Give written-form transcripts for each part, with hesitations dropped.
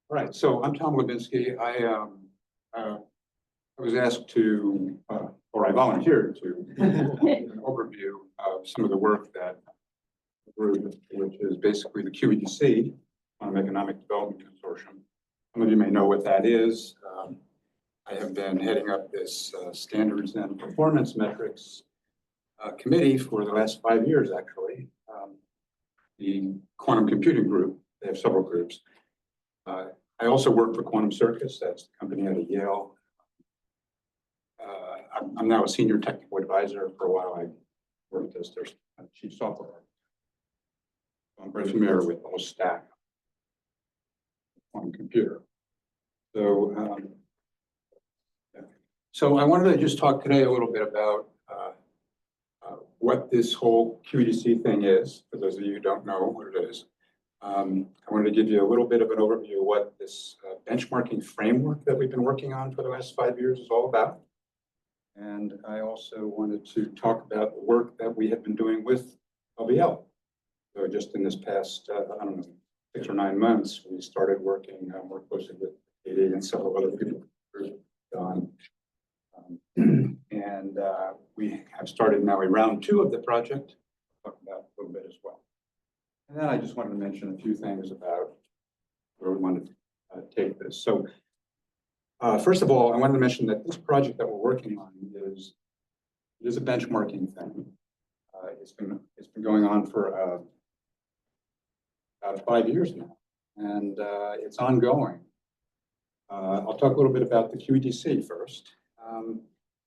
All right, so I'm Tom Lubinski. I was asked to, or I volunteered to, give an overview of some of the work that group, which is basically the QED-C, Quantum Economic Development Consortium. Some of you may know what that is. I have been heading up this standards and performance metrics committee for the last 5 years, actually. The quantum computing group, they have several groups. I also work for Quantum Circus, that's the company out of Yale. I'm now a senior technical advisor. For a while, I worked as their chief software officer. I'm very familiar with the whole stack quantum computer. So I wanted to just talk today a little bit about what this whole QED-C thing is, for those of you who don't know what it is. I wanted to give you a little bit of an overview of what this benchmarking framework that we've been working on for the last 5 years is all about. And I also wanted to talk about the work that we have been doing with LBL. So just in this past, I don't know, 6 or 9 months, we started working more closely with QED and several other people on. And we have started now a round 2 of the project. I'll talk about a little bit as well. And then I just wanted to mention a few things about where we wanted to take this. So first of all, I wanted to mention that this project that we're working on is a benchmarking thing. It's been going on for about 5 years now, and it's ongoing. I'll talk a little bit about the QED-C first.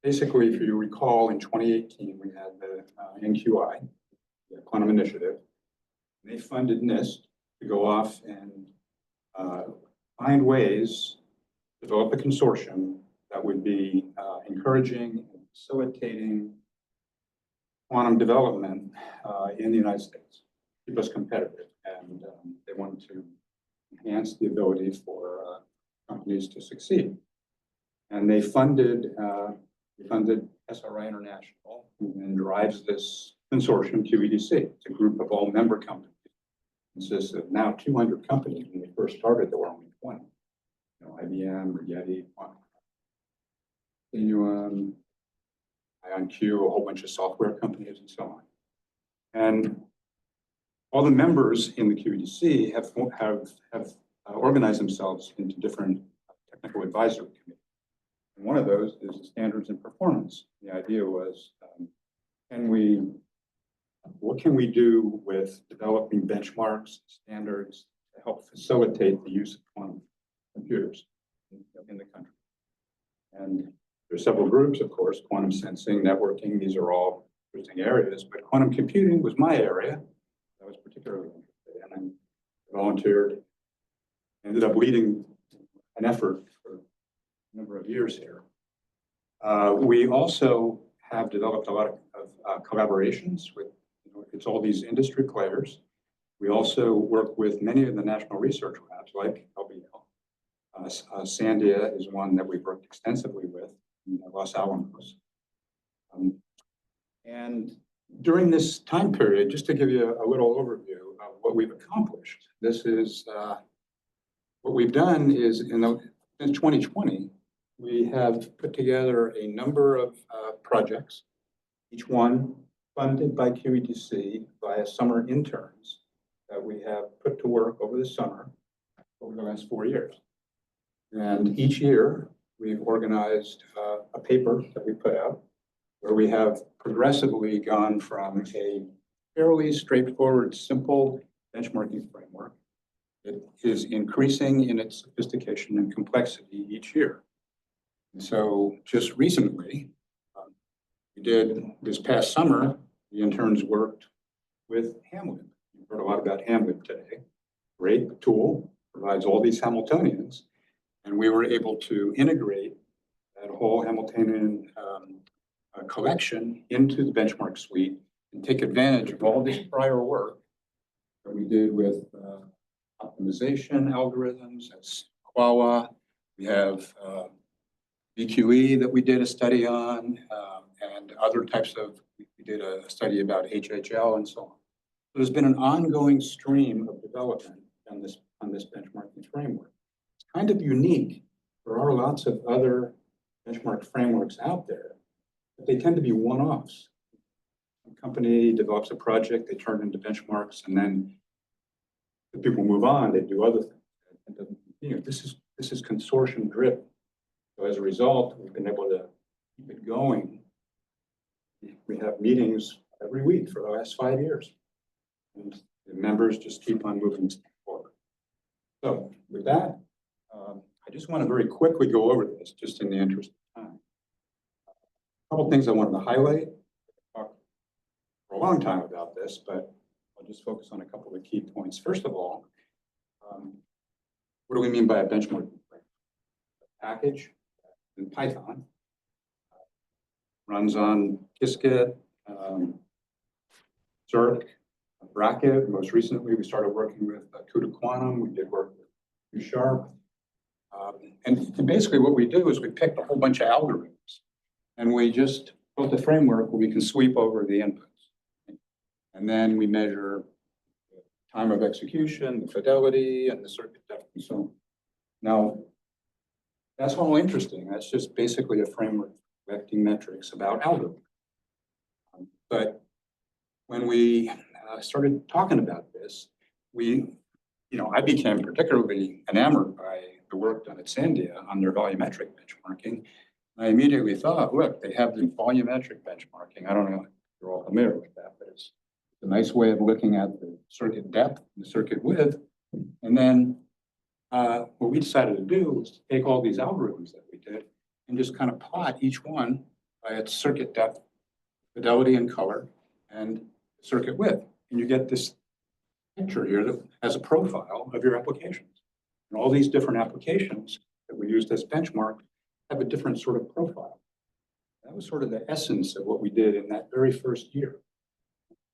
Basically, if you recall, in 2018, we had the NQI, the Quantum Initiative. They funded NIST to go off and find ways to develop a consortium that would be encouraging and facilitating quantum development in the United States, keep us competitive. And they wanted to enhance the ability for companies to succeed. And they funded SRI International, who then drives this consortium, QED-C. It's a group of all member companies. It consists of now 200 companies. When we first started, there were only 20. You know, IBM, Rigetti, Continuum, IonQ, a whole bunch of software companies, and so on. And all the members in the QED-C have organized themselves into different technical advisory committees. And one of those is the standards and performance. The idea was, what can we do with developing benchmarks, standards to help facilitate the use of quantum computers in the country? And there's several groups, of course, quantum sensing, networking, these are all interesting areas, but quantum computing was my area. I was particularly interested in, and I volunteered, ended up leading an effort for a number of years here. We also have developed a lot of collaborations with, it's all these industry players. We also work with many of the national research labs like LBL. Sandia is one that we've worked extensively with in Los Alamos. And during this time period, just to give you a little overview of what we've accomplished, this is what we've done is since 2020, we have put together a number of projects, each one funded by QED-C via summer interns that we have put to work over the summer over the last 4 years. And each year, we've organized a paper that we put out where we have progressively gone from a fairly straightforward, simple benchmarking framework. It is increasing in its sophistication and complexity each year. And so just recently, we did this past summer, the interns worked with Hamlin. You've heard a lot about Hamlin today. Great tool, provides all these Hamiltonians. And we were able to integrate that whole Hamiltonian collection into the benchmark suite and take advantage of all this prior work that we did with optimization algorithms, that's QAWA. We have VQE that we did a study on, and other types of, we did a study about HHL and so on. So there's been an ongoing stream of development on this benchmarking framework. kind of unique. There are lots of other benchmark frameworks out there, but they tend to be one-offs. A company develops a project, they turn it into benchmarks, and then the people move on, they do other things. It doesn't continue. This is consortium driven. So as a result, we've been able to keep it going. We have meetings every week for the last 5 years. And the members just keep on moving forward. So with that, I just want to very quickly go over this, just in the interest of time. A couple things I wanted to highlight. I talked for a long time about this, but I'll just focus on a couple of the key points. First of all, what do we mean by a benchmark package in Python? Runs on Qiskit, Zerk, Bracket. Most recently, we started working with CUDA Quantum. We did work with C#. And basically what we do is we picked a whole bunch of algorithms and we just built a framework where we can sweep over the inputs. And then we measure the time of execution, the fidelity, and the circuit depth and so on. Now, that's all interesting. That's just basically a framework for collecting metrics about algorithms. But when we started talking about this, I became particularly enamored by the work done at Sandia on their volumetric benchmarking. I immediately thought, look, they have the volumetric benchmarking. I don't know if you're all familiar with that, but it's a nice way of looking at the circuit depth and the circuit width. And then what we decided to do was to take all these algorithms that we did and just kind of plot each one by its circuit depth, fidelity and color, and circuit width. And you get this picture here that has a profile of your applications. And all these different applications that we used as benchmark have a different sort of profile. That was sort of the essence of what we did in that very first year.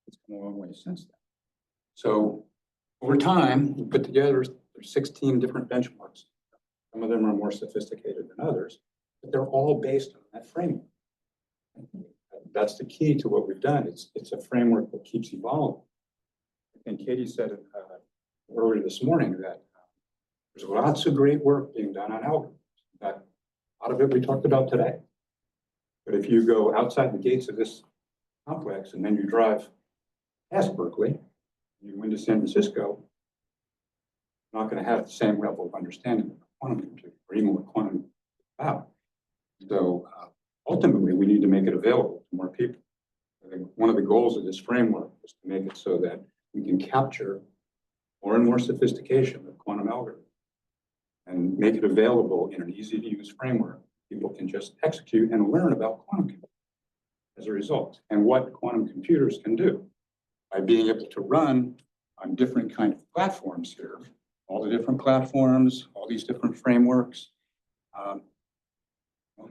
It's come a long way since then. So over time, we put together 16 different benchmarks. Some of them are more sophisticated than others, but they're all based on that framework. That's the key to what we've done. It's a framework that keeps evolving. I think Katie said it earlier this morning that there's lots of great work being done on algorithms. In fact, a lot of it we talked about today. But if you go outside the gates of this complex and then you drive past Berkeley, you go into San Francisco, you're not going to have the same level of understanding of quantum computing or even what quantum is about. So ultimately, we need to make it available to more people. I think one of the goals of this framework is to make it so that we can capture more and more sophistication of quantum algorithms and make it available in an easy-to-use framework. People can just execute and learn about quantum computing as a result, and what quantum computers can do by being able to run on different kind of platforms here, all the different platforms, all these different frameworks.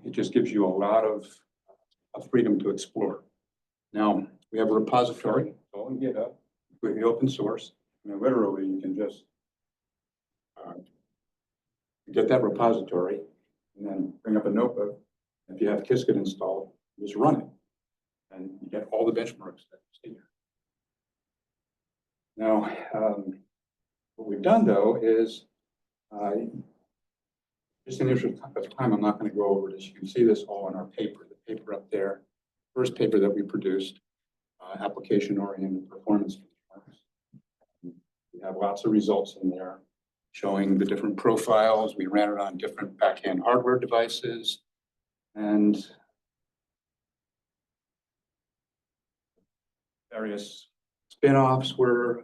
It just gives you a lot of freedom to explore. Now, we have a repository, it's all in GitHub, completely open source. Literally, you can just get that repository and then bring up a notebook. If you have Qiskit installed, just run it. And you get all the benchmarks that you see here. Now, what we've done, though, is just in the interest of time, I'm not going to go over this. You can see this all in our paper, the paper up there, first paper that we produced, application-oriented performance benchmarks. We have lots of results in there showing the different profiles. We ran it on different back-end hardware devices. And various spin-offs were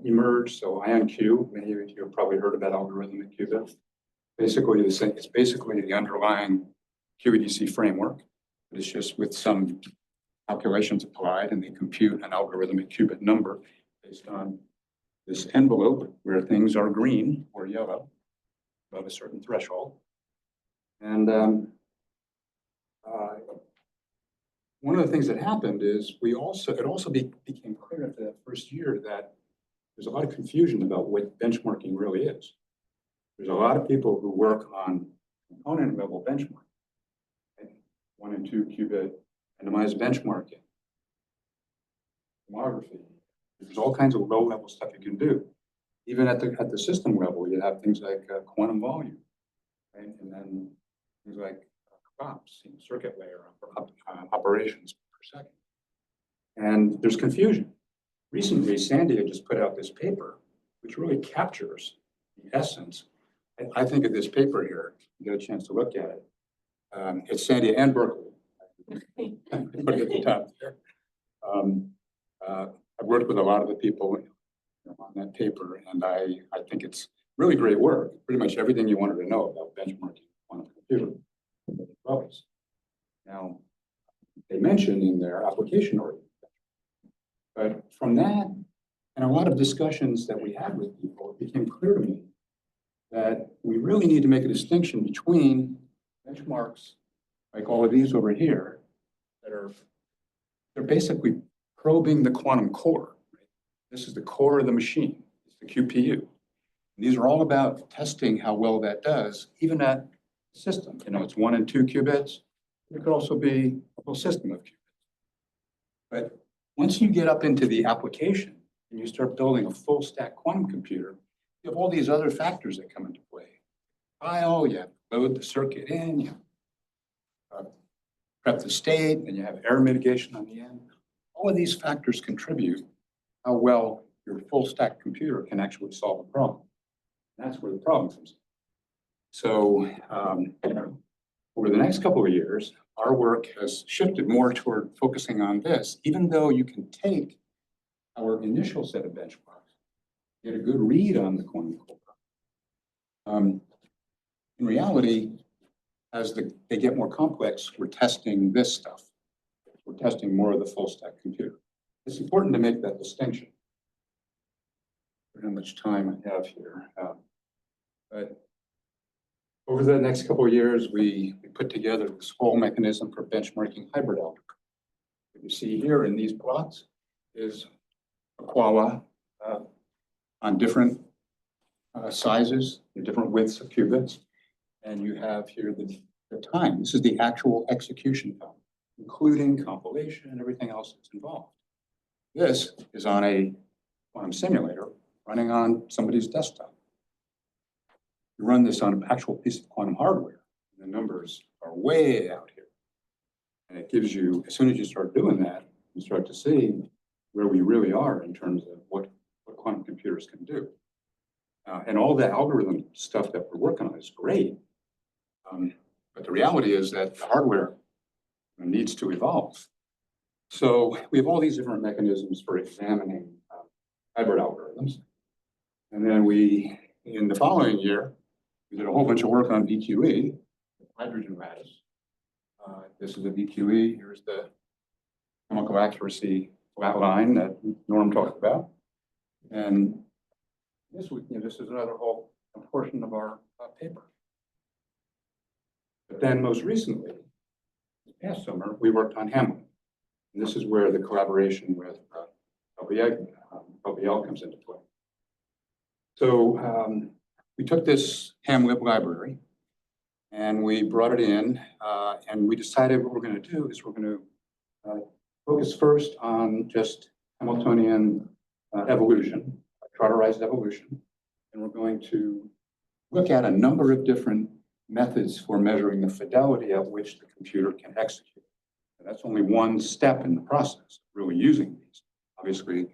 emerged. So IonQ, many of you have probably heard about algorithmic qubits. Basically, it's basically the underlying QED-C framework. It's just with some calculations applied, and they compute an algorithmic qubit number based on this envelope where things are green or yellow above a certain threshold. And one of the things that happened is it also became clear after that first year that there's a lot of confusion about what benchmarking really is. There's a lot of people who work on component level benchmarking, okay? 1 and 2 qubit randomized benchmarking, tomography. There's all kinds of low level stuff you can do. even at the system level, you have things like quantum volume, right? And then things like CLOPS, circuit layer operations per second. And there's confusion. Recently, Sandy had just put out this paper, which really captures the essence. I think of this paper here, you get a chance to look at it. It's Sandy and Berkeley. Put it at the top there. I've worked with a lot of the people on that paper, and I think it's really great work. Pretty much everything you wanted to know about benchmarking on a computer. Now, they mentioned in their application orientation, but from that and a lot of discussions that we had with people, it became clear to me that we really need to make a distinction between benchmarks like all of these over here that they're basically probing the quantum core. Right? This is the core of the machine. It's the QPU. And these are all about testing how well that does, even at system. You know, it's 1 and 2 qubits. It could also be a whole system of qubits. But once you get up into the application and you start building a full stack quantum computer, you have all these other factors that come into play. File, you have to load the circuit in, you prep the state, and you have error mitigation on the end. All of these factors contribute how well your full stack computer can actually solve a problem. And that's where the problem comes in. So over the next couple of years, our work has shifted more toward focusing on this, even though you can take our initial set of benchmarks, get a good read on the quantum core. In reality, as they get more complex, we're testing this stuff. We're testing more of the full stack computer. It's important to make that distinction. I don't know how much time I have here. But over the next couple of years, we put together this whole mechanism for benchmarking hybrid algebra. What you see here in these plots is a quala on different sizes, different widths of qubits. And you have here the time. This is the actual execution time, including compilation and everything else that's involved. This is on a quantum simulator running on somebody's desktop. You run this on an actual piece of quantum hardware, and the numbers are way out here. And it gives you, as soon as you start doing that, you start to see where we really are in terms of what quantum computers can do. And all the algorithm stuff that we're working on is great. But the reality is that the hardware needs to evolve. So we have all these different mechanisms for examining hybrid algorithms. And then in the following year, we did a whole bunch of work on VQE, hydrogen lattice. This is the VQE. Here's the chemical accuracy flat line that Norm talked about. And this is another whole portion of our paper. But then most recently, this past summer, we worked on Hamiltonian. And this is where the collaboration with LBL comes into play. So we took this HamLib library and we brought it in and we decided what we're going to do is we're going to focus first on just Hamiltonian evolution, trotterized evolution. And we're going to look at a number of different methods for measuring the fidelity at which the computer can execute. And that's only one step in the process, really using these. Obviously,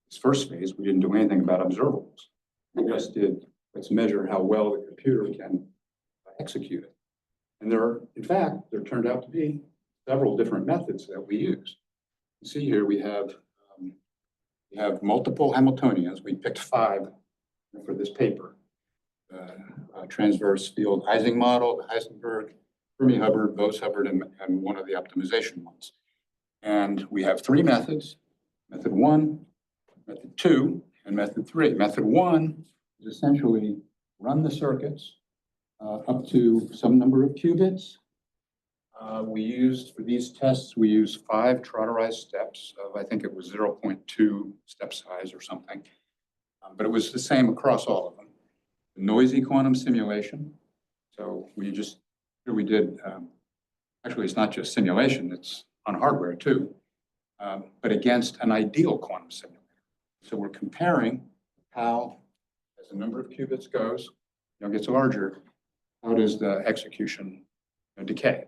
this first phase, we didn't do anything about observables. We just did, let's measure how well the computer can execute it. And in fact, there turned out to be several different methods that we use. You see here, we have multiple Hamiltonians. We picked 5 for this paper. Transverse field Ising model, the Heisenberg, Fermi-Hubbard, Bose-Hubbard, and one of the optimization ones. And we have 3 methods, method 1, method 2, and method 3. Method 1 is essentially run the circuits up to some number of qubits. For these tests, we used 5 trotterized steps of, I think it was 0.2 step size or something. But it was the same across all of them. Noisy quantum simulation. So we did, actually it's not just simulation, it's on hardware too, but against an ideal quantum simulator. So we're comparing how as the number of qubits goes, gets larger, how does the execution decay,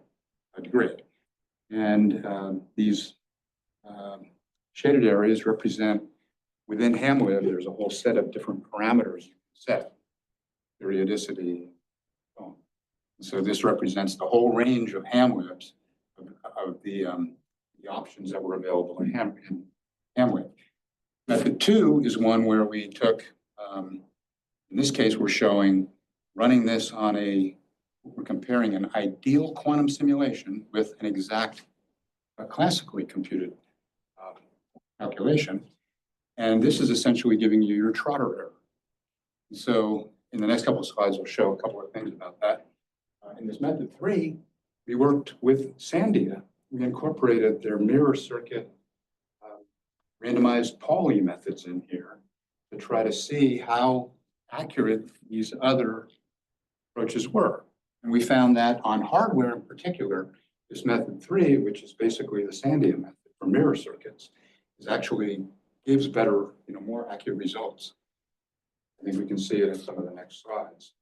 degrade? And these shaded areas represent, within Hamlet, there's a whole set of different parameters you can set, periodicity, so on. So this represents the whole range of Hamlets of the options that were available in Hamlet. Method 2 is one where we took, in this case, we're showing running this on we're comparing an ideal quantum simulation with an exact classically computed calculation. And this is essentially giving you your Trotter error. So in the next couple of slides, I'll show a couple of things about that. In this method 3, we worked with Sandia. We incorporated their mirror circuit randomized Pauli methods in here to try to see how accurate these other approaches were. And we found that on hardware in particular, this method 3, which is basically the Sandia method for mirror circuits, actually gives better, more accurate results. I think we can see it in some of the next slides.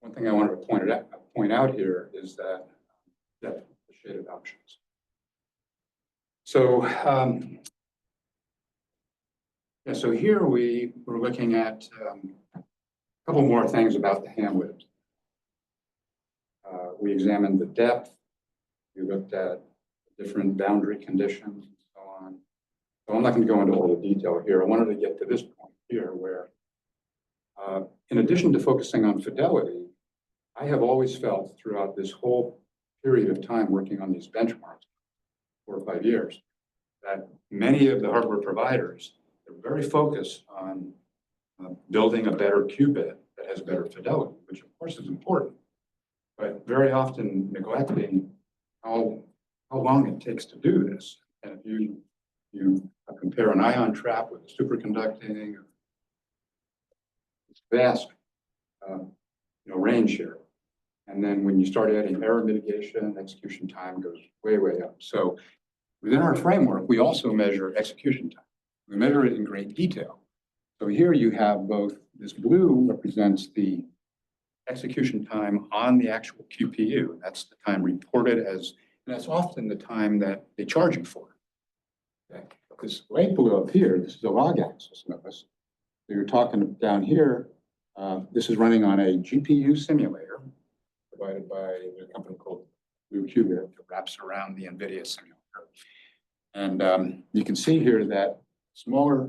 One thing I wanted to point out here is that the shaded options. So, so here we were looking at a couple more things about the Hamlet. We examined the depth. We looked at different boundary conditions and so on. So I'm not going to go into all the detail here. I wanted to get to this point here where, in addition to focusing on fidelity, I have always felt throughout this whole period of time working on these benchmarks, 4 or 5 years, that many of the hardware providers are very focused on building a better qubit that has better fidelity, which of course is important, but very often neglecting how long it takes to do this. And if you compare an ion trap with a superconducting, it's vast range here. And then when you start adding error mitigation, execution time goes way, way up. So within our framework, we also measure execution time. We measure it in great detail. So here you have both, this blue represents the execution time on the actual QPU. That's the time reported as, and that's often the time that they charge you for. Okay. This light blue up here, this is a log axis notice. So you're talking down here, this is running on a GPU simulator provided by a company called Qubit that wraps around the NVIDIA simulator. And you can see here that smaller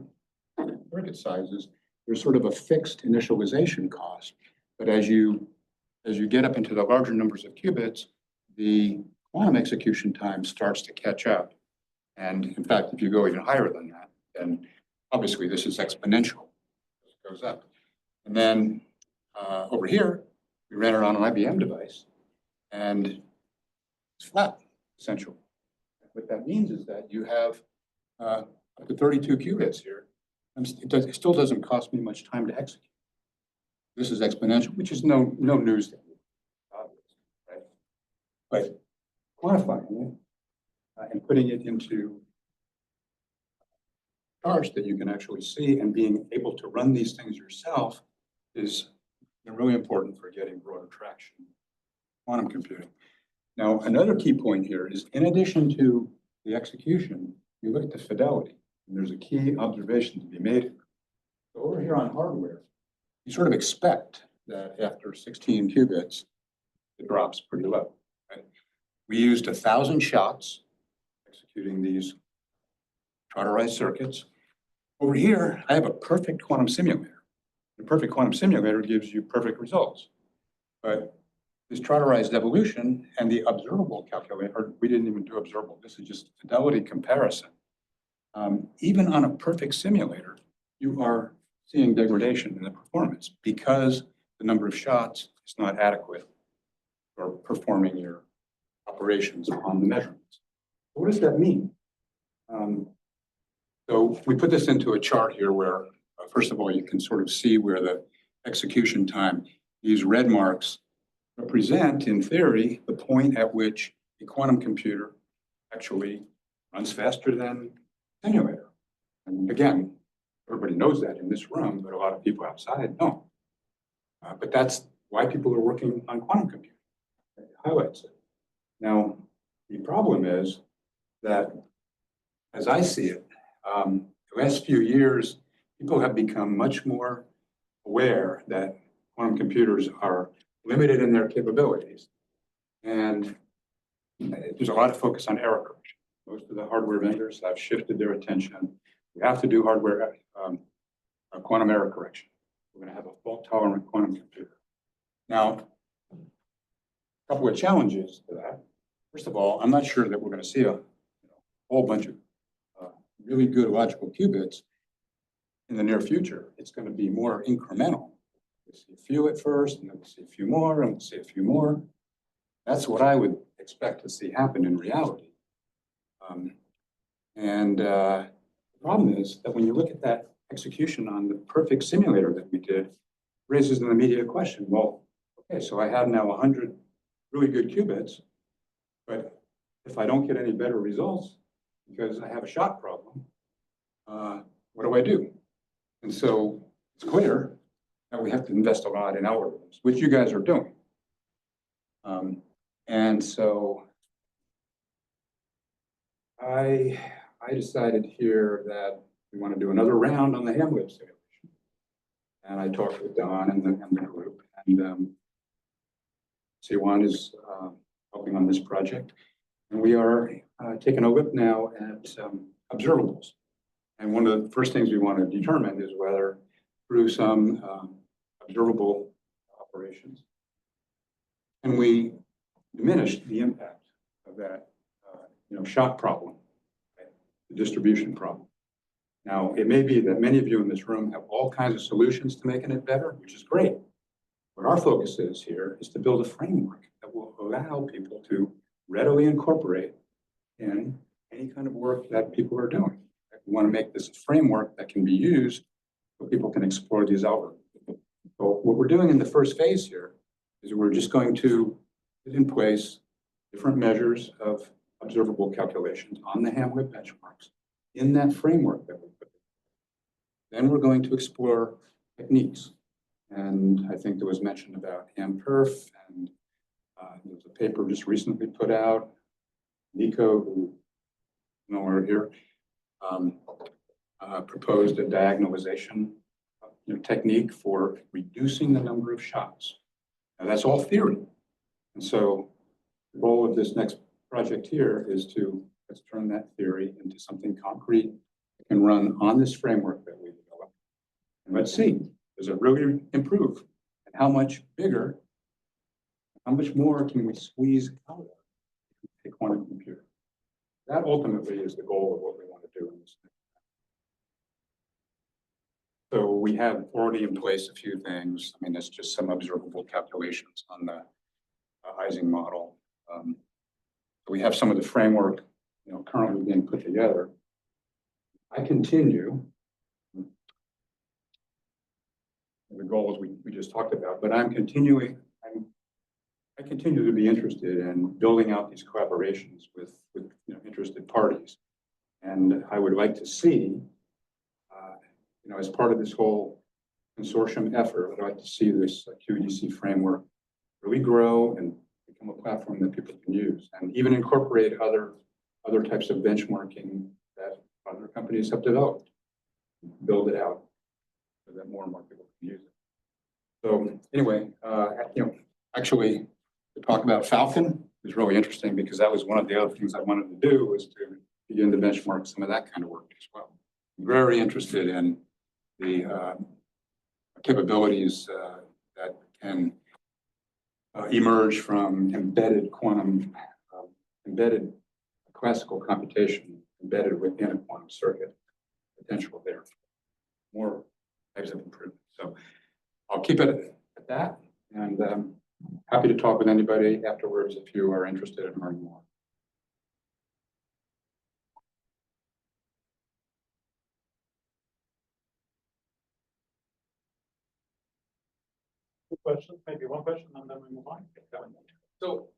circuit sizes, there's sort of a fixed initialization cost. But as you get up into the larger numbers of qubits, the quantum execution time starts to catch up. And in fact, if you go even higher than that, then obviously this is exponential. It goes up. And then over here, we ran it on an IBM device, and it's flat, essentially. What that means is that you have up to 32 qubits here, and it still doesn't cost me much time to execute. This is exponential, which is no news to me, obviously, right? But quantifying it and putting it into charts that you can actually see and being able to run these things yourself is really important for getting broader traction in quantum computing. Now, another key point here is, in addition to the execution, you look at the fidelity, and there's a key observation to be made here. So over here on hardware, you sort of expect that after 16 qubits, it drops pretty low. Right? We used 1,000 shots executing these trotterized circuits. Over here, I have a perfect quantum simulator. The perfect quantum simulator gives you perfect results. But this trotterized evolution and the observable calculator, we didn't even do observable. This is just fidelity comparison. Even on a perfect simulator, you are seeing degradation in the performance because the number of shots is not adequate for performing your operations on the measurements. What does that mean? So we put this into a chart here where, first of all, you can sort of see where the execution time, these red marks represent, in theory, the point at which a quantum computer actually runs faster than simulator. And again, Everybody knows that in this room, but a lot of people outside don't. But that's why people are working on quantum computing. It highlights it. Now, the problem is that, as I see it, the last few years, people have become much more aware that quantum computers are limited in their capabilities. And there's a lot of focus on error correction. Most of the hardware vendors have shifted their attention. We have to do hardware quantum error correction. We're going to have a fault-tolerant quantum computer. Now, a couple of challenges to that. First of all, I'm not sure that we're going to see a whole bunch of really good logical qubits in the near future. It's going to be more incremental. We'll see a few at first, and then we'll see a few more, and we'll see a few more. That's what I would expect to see happen in reality. The problem is that when you look at that execution on the perfect simulator that we did, raises an immediate question. Well, okay, so I have now 100 really good qubits, but if I don't get any better results because I have a shot problem, what do I do? And so it's clear that we have to invest a lot in algorithms, which you guys are doing. And so I decided here that we want to do another round on the Hamlet simulation. And I talked with Don and the group, and C1 is helping on this project. And we are taking a look now at observables. And one of the first things we want to determine is whether through some observable operations, can we diminish the impact of that shot problem, right? The distribution problem. Now, it may be that many of you in this room have all kinds of solutions to making it better, which is great. What our focus is here is to build a framework that will allow people to readily incorporate in any kind of work that people are doing. We want to make this a framework that can be used so people can explore these algorithms. So what we're doing in the first phase here is we're just going to put in place different measures of observable calculations on the Hamlet benchmarks in that framework that we put in. Then we're going to explore techniques. And I think there was mention about AmPerf, and there was a paper just recently put out. Nico, who nowhere here, proposed a diagonalization technique for reducing the number of shots. Now that's all theory. And so the goal of this next project here is to let's turn that theory into something concrete that can run on this framework that we developed. And let's see, does it really improve? And how much bigger, how much more can we squeeze out of a quantum computer? That ultimately is the goal of what we want to do in this thing. So we have already in place a few things. I mean, it's just some observable calculations on the Ising model. We have some of the framework, currently being put together. I continue the goals we just talked about, but I continue to be interested in building out these collaborations with interested parties. And I would like to see, as part of this whole consortium effort, I'd like to see this QED-C framework really grow and become a platform that people can use, and even incorporate other types of benchmarking that other companies have developed. Build it out so that more and more people can use it. So anyway, actually, to talk about Falcon is really interesting because that was one of the other things I wanted to do, was to begin to benchmark some of that kind of work as well. I'm very interested in the capabilities that can emerge from embedded classical computation embedded within a quantum circuit. Potential there, more types of improvement. So I'll keep it at that, and happy to talk with anybody afterwards if you are interested in learning more. Question, maybe one question, and then we move on. So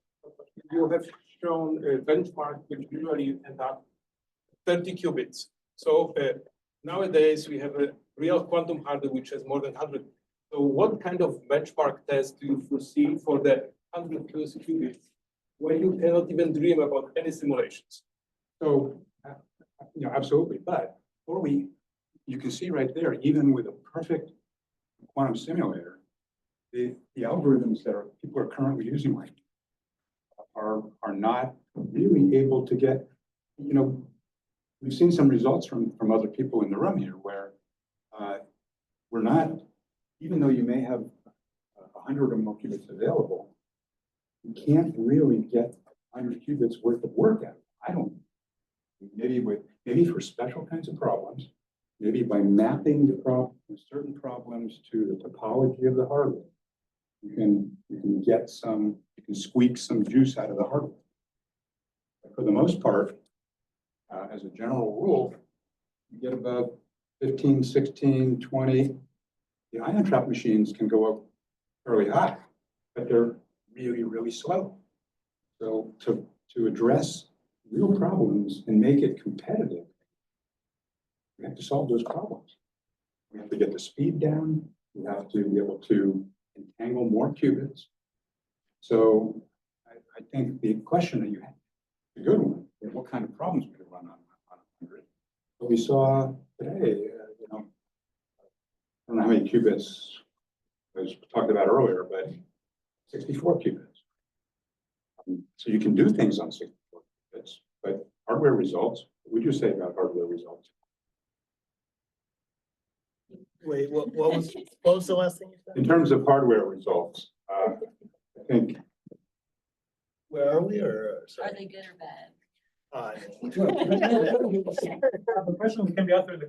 you have shown a benchmark which usually end up 30 qubits. So nowadays we have real quantum hardware, which has more than 100. So what kind of benchmark test do you foresee for the 100 qubits when you cannot even dream about any simulations? So, absolutely, but before you can see right there, even with a perfect quantum simulator, the algorithms that people are currently using right now are not really able to get, we've seen some results from other people in the room here where we're not, even though you may have 100 or more qubits available, you can't really get 100 qubits worth of work out of it. I don't. Maybe for special kinds of problems, maybe by mapping certain problems to the topology of the hardware, you can squeak some juice out of the hardware. But for the most part, as a general rule, you get about 15, 16, 20. The ion trap machines can go up fairly high, but they're really, really slow. So to address real problems and make it competitive, we have to solve those problems. We have to get the speed down. We have to be able to entangle more qubits. So I think the question that you have is a good one. What kind of problems we could run on 100? What we saw today, I don't know how many qubits was talked about earlier, but 64 qubits. So you can do things on 64 qubits, but hardware results, what would you say about hardware results? Wait, what was the last thing you said? In terms of hardware results, I think. Where are we, or? Are sorry? they good or bad? Uh, The question can be answered in the